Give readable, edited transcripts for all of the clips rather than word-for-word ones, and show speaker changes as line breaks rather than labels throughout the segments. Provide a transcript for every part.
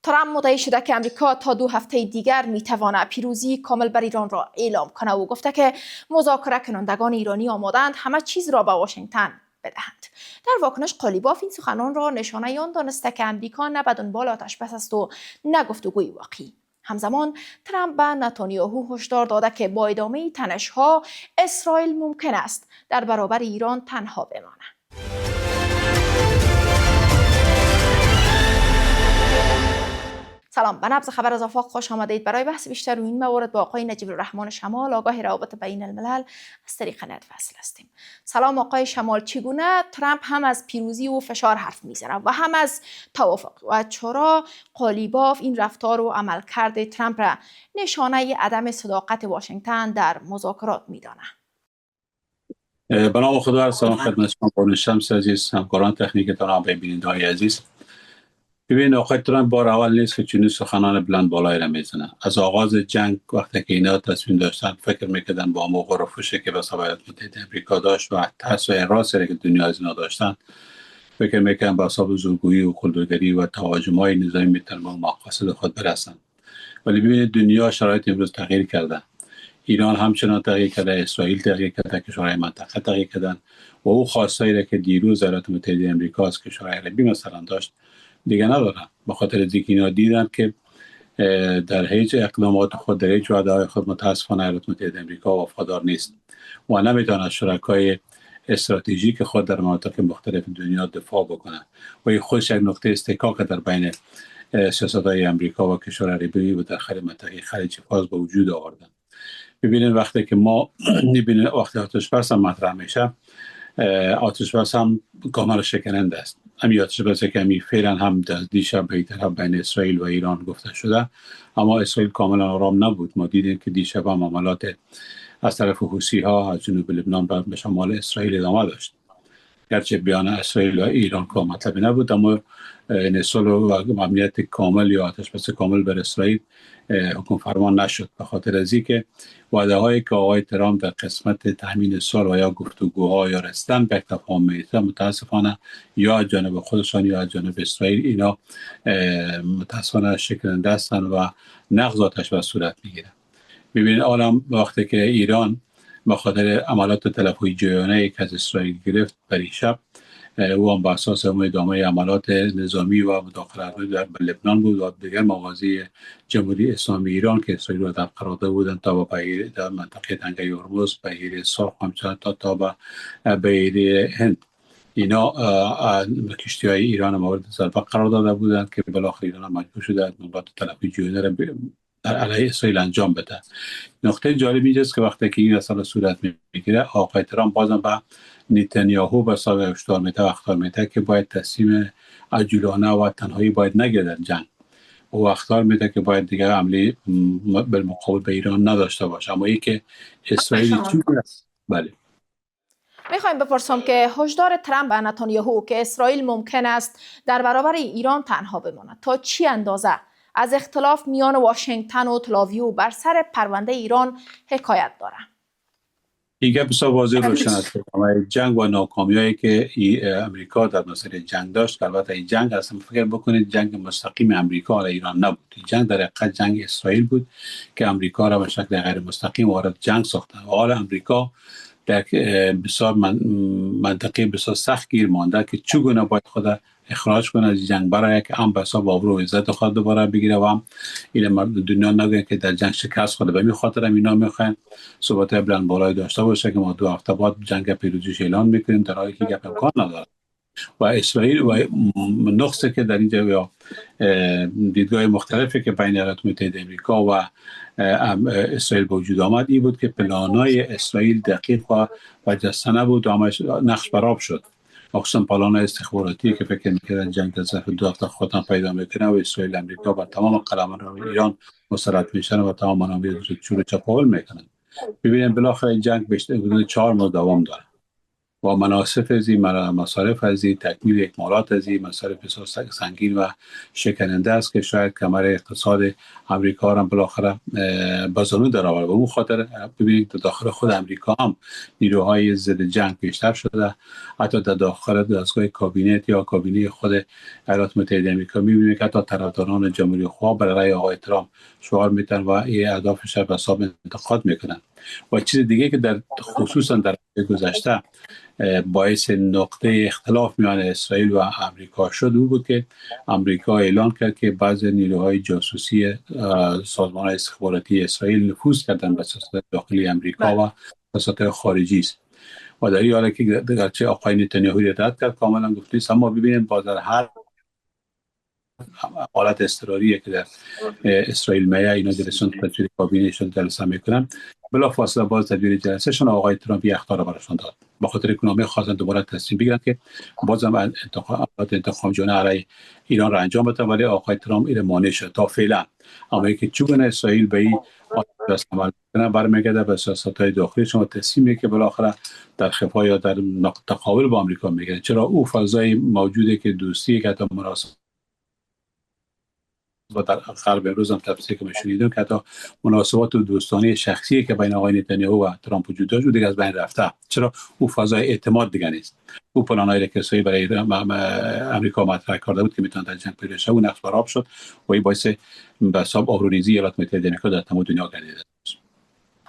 ترامپ مدعی شده که امریکا تا 2 هفته دیگر میتواند پیروزی کامل بر ایران را اعلام کنه و گفته که مذاکره کنندگان ایرانی آمادند همه چیز را به واشنگتن بدهند. در واکنش قالیباف این سخنان را نشانه آن دانسته که امریکا نه به دنبال آتش‌بس است و نه گفتگوی واقعی. همزمان ترامپ به نتانیاهو هشدار داده که با ادامه تنش‌ها اسرائیل ممکن است در برابر ایران تنها بماند. سلام، به نبض خبر از آفاق خوش آمدید. برای بحث بیشتر روی این موارد با آقای نجیب الرحمن شمال، آگاه روابط بین الملل از طریق نت وصل هستیم. سلام آقای شمال، چگونه ترامپ هم از پیروزی و فشار حرف میزنه و هم از توافق و چرا قالیباف این رفتار و عملکرد ترامپ را نشانه عدم صداقت واشنگتن در مذاکرات میدانه؟
به نام خدا، سلام خدمت شما قرن شمس عزیز، همکاران تکنیکتان و بینندگان عزیز. ببین آقای ترامپ بار اول نیست که چنین سخنان بلند بالایی را میزنه. از آغاز جنگ وقتی که اینا تصمیم داشتن فکر میکردن با موقع رفوشی که به ایالات متحده آمریکا داشت و ترس و حراسی که دنیا از اینا داشتن، فکر میکردن با حساب زورگویی و قلدرگری و تهاجم‌های نظامی میتونن به مقاصد خود برسن. ولی ببینید دنیا شرایط امروز تغییر کرده. ایران همچنان تغییر کرده، اسرائیل تغییر کرده، کشورهای منطقه تغییر کردن و او خواستایی را که دیروز ایالات متحده آمریکا از کشورهای عربی مثلا داشت دیگه ندارن. به خاطر اینکه اینا دیدن که در هیچ اقدامات خود، در هیچ وعده‌های خود متاسفانه ایالات متحده آمریکا وفادار نیست و نمیتونه از شرکای استراتژیک خود در مناطق مختلف دنیا دفاع بکنه و این خودش یک نقطه استحکاک در بین سیاست‌های آمریکا و کشورهای عربی و در منطقه خلیج فارس به وجود آوردن. ببینید وقتی که ما می‌بینیم وقتی آتش بس هم مطرح میشه، آتش بس هم کاملا شکننده است. همین آتش بس که همی فعلا هم دیشب به طرف بین اسرائیل و ایران گفته شده، اما اسرائیل کاملا آرام نبود. ما دیدیم که دیشب هم حملات از طرف حوثی ها از جنوب لبنان به شمال اسرائیل ادامه داشت. گرچه بیان اسرائیل و ایران که مطلبی نبود، اما صلح و امنیت کامل یا آتش بس کامل بر اسرائیل حکم فرمان نشد، به خاطر از اینکه وعده هایی که آقای ترامپ در قسمت تامین صلح و یا گفتگوها یا رسیدن به تفاهم میشه، متاسفانه یا از جانب خودشان یا از جانب اسرائیل اینا متاسفانه شکننده هستند و نقض آتش بس صورت میگیره. ببینید عالم وقتی که ایران به خاطر عملات تلفی جویانه که از اسرائیل گرفت برای شب، او هم با اساس ادامه عملات نظامی و مداخلت در لبنان بود و دیگر موازی جمهوری اسلامی ایران که اسرائیل را در قرار داده بودند تا به در منطقه تنگه هرمز، بحیره سرخ، همچنان تا به بحیره هند، اینا کشتی‌های ایران مورد ضربه قرار داده بودند که بالاخره ایران مجبور شده از عملات تلفی جویانه را در علیه اسرائیل انجام بده. نقطه جالب اینجاست که وقتی که این مسئله صورت میگیره، آقای ترامپ بازم به نتانیاهو به حساب هشدار میده و اخطار میده که باید تصمیم عجولانه و تنهایی باید نگیره در جنگ. او اخطار میده که باید دیگه حمله بالمقابل به ایران نداشته باشه. اما ای که اسرائیل چی است؟ بله.
میخوایم بپرسم که هشدار ترامپ به نتانیاهو که اسرائیل ممکن است در برابر ایران تنها بماند تا چی اندازه از اختلاف میان واشنگتن و تل‌آویو بر سر پرونده ایران حکایت داره؟
دیگه بسیار واضح روشن است که جنگ و ناکامیایی که امریکا در مسئله جنگ داشت، البته این جنگ اصلا فکر بکنید جنگ مستقیم امریکا و ایران نبود. این جنگ در حقیقت جنگ اسرائیل بود که امریکا را به شکل غیر مستقیم وارد جنگ ساخته و حالا امریکا در بسیار منطقه بسیار سخت گیر مانده که چگونه باید خود اخراج کنه از جنگ برای که هم به حساب آبرو و عزت خود دوباره بگیره و هم این دنیا نگه که در جنگ شکست خورده. به این خاطر هم اینا میخواین صحبت بلند بالای داشته باشه که ما 2 هفته بعد جنگ پیروزیش اعلان میکنیم، در حالی که گپ امکان نداره. و اسرائیل و نقصی که در اینجا یا دیدگاه مختلفی که بین ایالات متحده آمریکا و اسرائیل به وجود آمد این بود که پلانای اسرائیل دقیق و جستانه بود و نقش برآب شد، مخصوصا پلان استخباراتی که فکر می‌کردن جنگ در ظرف 2 هفته خودم پیدا میکنه و اسرائیل امریکا با تمام قلمرو ایران مسلط میشن و تمام منابع چور چپاول میکنن. ببینیم بالاخره این جنگ بیشتر حدود 4 ماه دوام داره. و مناسف ازی مصارف ازی تکمیل اکمالات ازی مصارف بسیار سنگین و شکننده است که شاید کمر اقتصاد امریکا را بالاخره به زانو در آورد. به اون خاطر ببینید در داخل خود امریکا هم نیروهای ضد جنگ بیشتر شده. حتی در داخل دستگاه کابینت یا کابینه خود ایالات متحده آمریکا می‌بینید که حتی طرفداران جمهوری خواه برای رأی آقای ترامپ شعار میتن و این اهدافش را به حساب انتقاد میکنن. و چیز دیگه که در خصوصا در گذشته باعث نقطه اختلاف میان اسرائیل و امریکا شد او بود که امریکا اعلان کرد که بعضی نیروهای جاسوسی سازمان استخباراتی اسرائیل نفوذ کردن به سیاست داخلی امریکا و سیاست خارجی است. و در این حاله که گرچه آقای نتانیاهو رد کرد کاملا گفت نیست، اما ببینید باز در هر حالت اضطراریه که در اسرائیل میه اینا جلسه تدبیر کابینه شون جلسه میکنن، بلا فاصله باز تدبیر جلسه شون آقای ترامپ اخطار براشون داد به خاطر اکنامی خواستن دوباره تصمیم بگیرن که بازم انتخاب جانه علیه ایران را انجام بده، ولی آقای ترامپ این مانع شد تا فعلا. اما اینکه چگونه اسرائیل به این عمل کنه برمیگرده به سیاست‌های داخلی شما تصمیمی که بالاخره در خفا یا در تقابل با آمریکا میگیره. چرا او فضای موجوده که دوستی که تا مناسب و در غرب امروز هم تفسیر که شنیدیم که حتی مناسبات و دوستانه شخصی که بین آقای نتانیاهو و ترامپ وجود داشت دیگه از بین رفته. چرا او فضای اعتماد دیگه نیست. او پلان‌های کسایی برای امریکا مطرح کرده بود که میتونه در جنگ پیدا شه و نقش برآب شد و این باعث به حساب آبروریزی ایالات متحده آمریکا در تمام دنیا گردیده.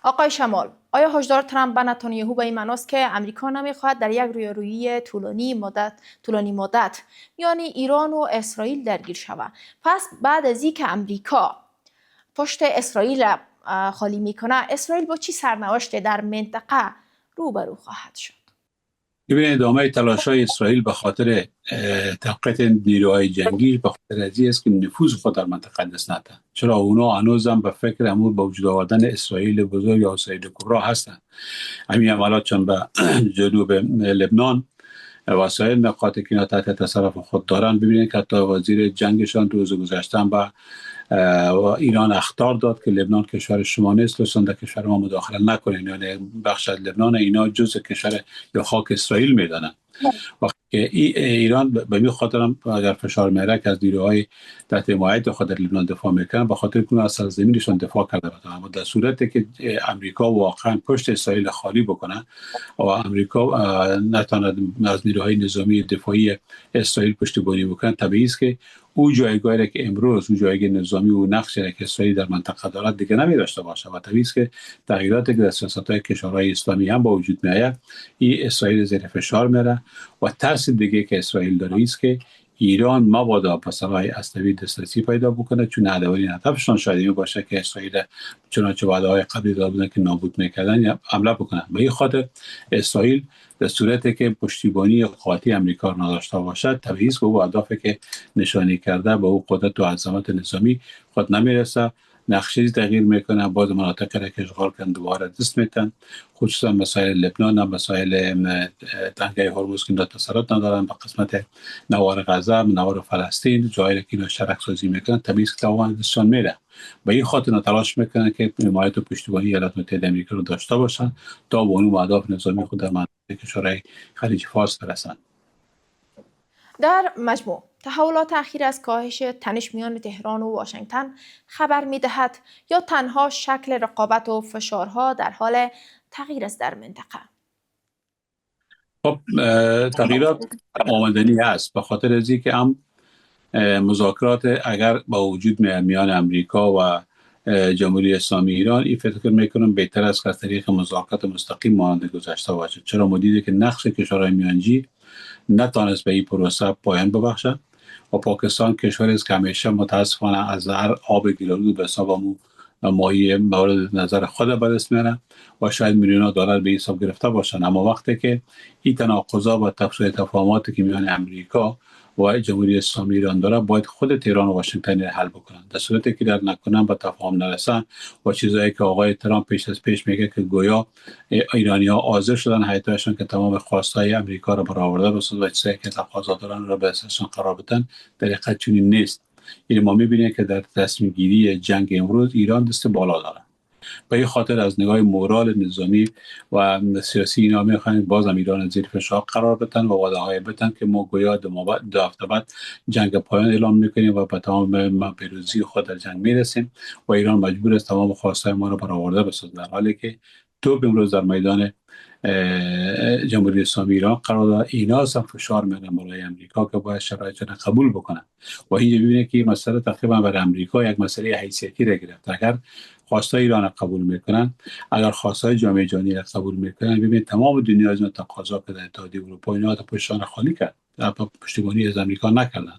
آقای شمال، آیا هشدار ترامپ به نتانیاهو به این معناست که امریکا نمیخواهد در یک رویارویی طولانی مدت میان ایران و اسرائیل درگیر شود؟ پس بعد از اینکه امریکا پشت اسرائیل خالی میکنه، اسرائیل با چی سرنوشت در منطقه روبرو خواهد شد؟
ببینید ادامه تلاش‌های اسرائیل به خاطر تقویت نیروهای جنگی به خاطر ازی است که نفوذ خود در منطقه دست نده. چرا اونا هنوزم به فکر امور به وجود آوردن اسرائیل بزرگ یا اسرائیل کبرا هستند. همین عملات چون به جنوب لبنان وسایل نقاط که اینا تحت تصرف خود دارن، ببینید که حتی وزیر جنگشان روز گذشته به ایران اخطار داد که لبنان کشور شما نیست، لطفاً در کشور ما مداخله نکنین. یعنی بخش از لبنان اینا جزء کشور یا خاک اسرائیل میدانن. وقتی که ایران به این خاطر هم اگر فشار میاره که از نیروهای تحت حمایت خود در لبنان دفاع میکنن به خاطر که از سرزمینشون دفاع کرده بودن. اما در صورتی که امریکا واقعا پشت اسرائیل خالی بکنه و امریکا نتواند از نیروهای نظامی دفاعی اسرائیل پشتیبانی بکنه، طبیعی است که او جایگاهی که امروز او جایگاه نظامی و نقشی که اسرائیل در منطقه دارد دیگه نمی داشته باشه و طبیعی است که تغییراتی که در سیاست‌های کشورهای اسلامی هم با وجود میاد این اسرائیل زیر فشار میره. و ترس دیگه که اسرائیل داره است که ایران مبادا به صلاح اسلحه‌ای دسترسی پیدا بکنه، چون اولین هدفشون شاید این باشه که اسرائیل چنانچه وعده‌های قبلی داده بودن که نابود میکردن یا حمله بکنن. به این خاطر اسرائیل در صورتی که پشتیبانی قاطع امریکا نداشته باشد، طبیعی است که او اهدافی که نشانی کرده به او قدرت و عظمت نظامی خود نمیرسه، نقشه تغییر میکنه، باز مناطق را که اشغال کردن دوباره دست میتن، خصوصا مسائل لبنان و مسائل تنگه هرمز که تسلط ندارن به قسمت نوار غزه، نوار فلسطین، جایی که اینا شرک سازی میکنن، طبیعی است که تمام دستشان میره. به این خاطر تلاش میکنن که حمایت و پشتیبانی ایالات متحده آمریکا رو داشته باشن تا به اون اهداف نظامی خود در منطقه کشورهای خلیج فارس برسن.
در مجموع تحولات اخیر از کاهش تنش میان تهران و واشنگتن خبر می‌دهد یا تنها شکل رقابت و فشارها در حال تغییر است در منطقه؟
خب تغییرات آمدنی هست به خاطر از اینکه هم مذاکرات اگر با وجود میان امریکا و جمهوری اسلامی ایران، این فکر میکنم بهتر است که از طریق مذاکرات مستقیم مانند گذشته باشه. چرا مدیده که نقش کشورهای میانجی نتانست به این پروسه پایان ببخشد و پاکستان کشوری است که همیشه متاسفانه از هر آب گلالود به حساب ماهی مورد نظر خود به دست میاره و شاید میلیون‌ها دلار به حساب گرفته باشن. اما وقتی که این تناقضات و تفاهماتی که میان امریکا و جمهوری اسلامی ایران داره، باید خود تهران و واشنگتن حل بکنن. در صورتی که در نکنن به تفاهم نرسن و چیزایی که آقای ترامپ پیش میگه که گویا ایرانی‌ها حاضر شدن هیئتشون که تمام خواستهای امریکا رو برآورده بسازن و چیزایی که تقاضا دارن رو به اساسشون قرار بدن، در حقیقت چنین نیست. یعنی ما می‌بینیم که در تصمیم گیری جنگ امروز ایران دست بالا داره به این خاطر از نگاه مورال نظامی و سیاسی اینا میخواین باز هم ایران زیر فشار قرار بدن و وعده های بدن که ما گویا دو هفته بعد جنگ پایان اعلام میکنیم و به تمام پیروزی خود در جنگ میرسیم و ایران مجبور است تمام خواستهای ما رو برآورده بسازد، در حالی که توپ امروز در میدان جمهوری اسلامی ایران قرار داد. اینا هم فشار میارن برای امریکا که باید شرایط را قبول بکنن و اینجا ببینید که این مسئله تقریبا برای امریکا یک مسئله حیثیتی را گرفت. اگر خواستای ایران را قبول میکنن، اگر خواستای جامعه جهانی را قبول میکنن، ببینید تمام دنیا از اون تقاضا که در اتحادیه اروپا اینا پشتشان خالی کرد، پشتیبانی از امریکا نکردن.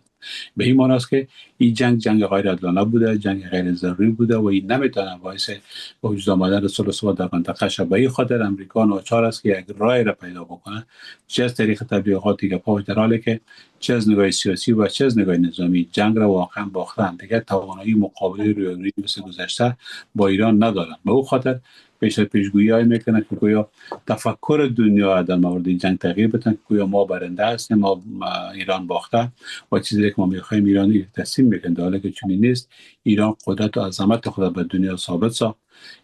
به این معنی است که این جنگ غیر عادلانه بوده، جنگ غیر ضروری بوده و این نمیتونه باعث به وجود آمدن صلح و ثبات در منطقه شود. به این خاطر امریکا ناچار است که یک راه را پیدا بکنه، چه از طریق تبلیغات گپ‌ها، در حالی که چه از نگاه سیاسی و چه از نگاه نظامی جنگ را واقعا باختن، دیگر توانایی مقابله رویارویی مثل گذشته با ایران ندارن. به او خاطر پیشگویی میکنه که گویا تفکر دنیا در مورد جنگ تغییر بده، که گویا ما برنده هستیم، ما ایران باخته و چیزی که ما میخوایم ایرانی تسلیم میکنه، در حالی که چنین نیست. ایران قدرت و عظمت خود به دنیا ثابت ساخت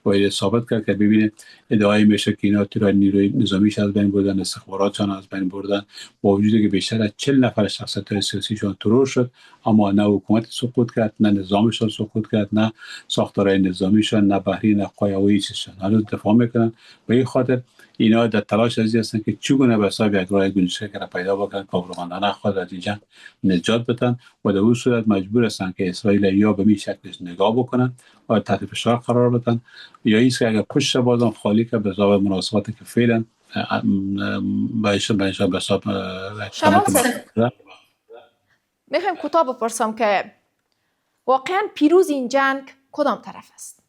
و این ثابت کرد که ببینید ادعای میشه که اینا تو نیروی نظامیش از بین بردن، استخباراتشان از بین بردن، با وجودی که بیشتر از 40 نفر شخصیت‌های سیاسیشون ترور شد، اما نه حکومت سقوط کرد، نه نظامشون سقوط کرد، نه ساختارهای نظامیشون، نه بحری، نه قایوی چیزشون. هنوز دفاع میکنن. به این خاطر اینا در تلاش ازی هستن که چگونه به حساب یک راه گنجشکی را پیدا بکنن که قهرمانانه خود از این جنگ نجات بدن و در اون صورت مجبور هستن که اسرائیل یا به این شکلش نگاه بکنن و تحت فشار قرار بدن، یا ایست که اگر پشت بازم خالی که به حساب مناسباتی که فعلا به حساب
شمال صاحب، میخوایم کوتاه بپرسم که واقعا پیروز این جنگ کدام طرف است؟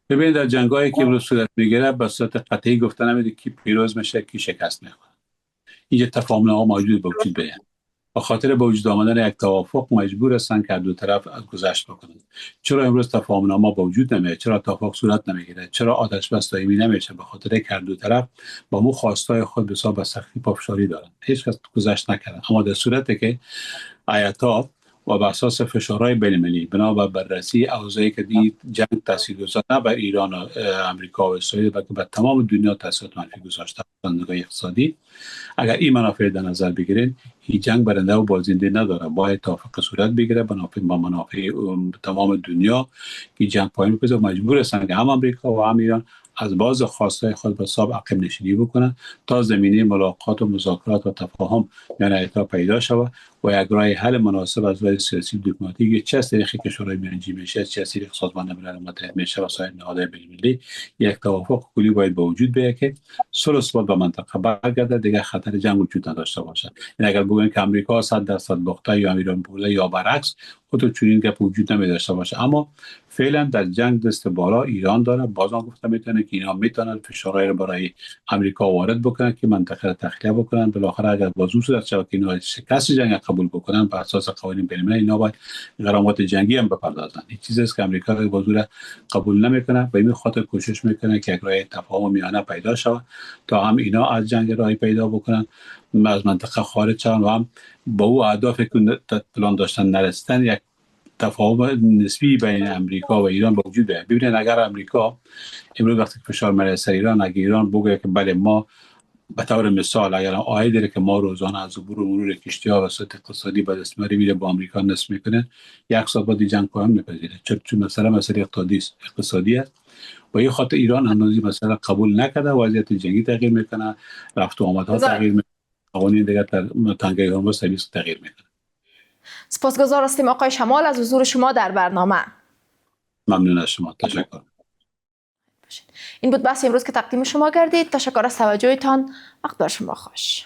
ببینید در جنگایی که امروز صورت میگیره به صورت قطعی گفتن نمیده کی پیروز میشه کی شکست میخوره. اینجا تفاهم‌نامه موجود به وجود بیاد. به خاطر به وجود آمدن یک توافق مجبور هستن که دو طرف گذشت بکنند. چرا امروز تفاهم‌نامه به وجود نمیاد؟ چرا توافق صورت نمیگیره؟ چرا آتش بس دائمی نمیشه؟ به خاطر که دو طرف با مو خواستای خود به حساب سختی پافشاری دارن. هیچ کس گذشت نکردن. اما در صورتی که آیت‌ها و بر اساس فشارهای بین‌المللی بنا به بررسی اوضاعی که دی جنگ تاثیرگذار نه بر ایران و امریکا و اسرائیل بلکه بر تمام دنیا تاثیرات منفی گذاشته از نگاه اقتصادی، اگر این منافع در نظر بگیرین، این جنگ برنده و بازنده نداره. باید توافق صورت بگیره با منافع تمام دنیا که جنگ پایان بکنه. مجبور هستن که هم امریکا و هم ایران از باز خواستای خود به حساب عقب نشینی بکنن تا زمینه ملاقات و مذاکرات و تفاهم میان ایتا پیدا شود و یک راه حل مناسب از وجه سیاسی دیپلماتیک چه از طریق کشورهای میانجی میشه، چه از طریق سازمان ملل متحد میشه و سایر نهادهای بین‌المللی، یک توافق کلی باید به وجود بیاید که صلح و ثبات به منطقه برگرده، دیگه خطر جنگ وجود نداشته باشه. این اگر بگویم که امریکا 100% باخته یا ایران برده یا برعکس، خود چنین گپ وجود نمی‌داشته باشه. اما فعلا در جنگ دست بالا ایران داره. بازم گفتم میتونه که اینا میتونن فشارهای رو برای امریکا وارد بکنن که منطقه را تخلیه بکنن. بالاخره اگر بازو صورت شود که اینا شکست جنگ قبول بکنن، بر اساس قوانین بین‌المللی اینا باید غرامات جنگی هم بپردازن. این چیزی است که امریکا بازو را قبول نمیکنه. به این خاطر کوشش میکنه که یک راه تفاهم میانه پیدا شود تا هم اینا از جنگ راه پیدا بکنن، از منطقه خارج شون و هم با او اهدافی که پلان داشتن نرسیدن، یک تفاهم نسبی بین امریکا و ایران به وجود بیاد. ببینید اگر امریکا امروز وقتی فشار میاره سر ایران، اگر ایران بگه که بله ما به طور مثال اگر عاید داره که ما روزانه از عبور و مرور کشتی‌ها و صورت اقتصادی به دست میاره با امریکا نصف میکنه، یک سال بعد جنگ پایان میپذیره. چون مسئله اقتصادی است و این خاطر ایران هنوز مسئله قبول نکرده، وضعیت جنگی تغییر میکنه، رفت و آمدها تغییر میکنه، قوانین دیگه در تنگه هرمز تغییر میکنه.
سپاسگزار هستیم آقای شمال از حضور شما در برنامه.
ممنون از شما. تشکر.
این بود بحث امروز که تقدیم شما گردید. تشکر از توجهتان. وقت بر شما خوش.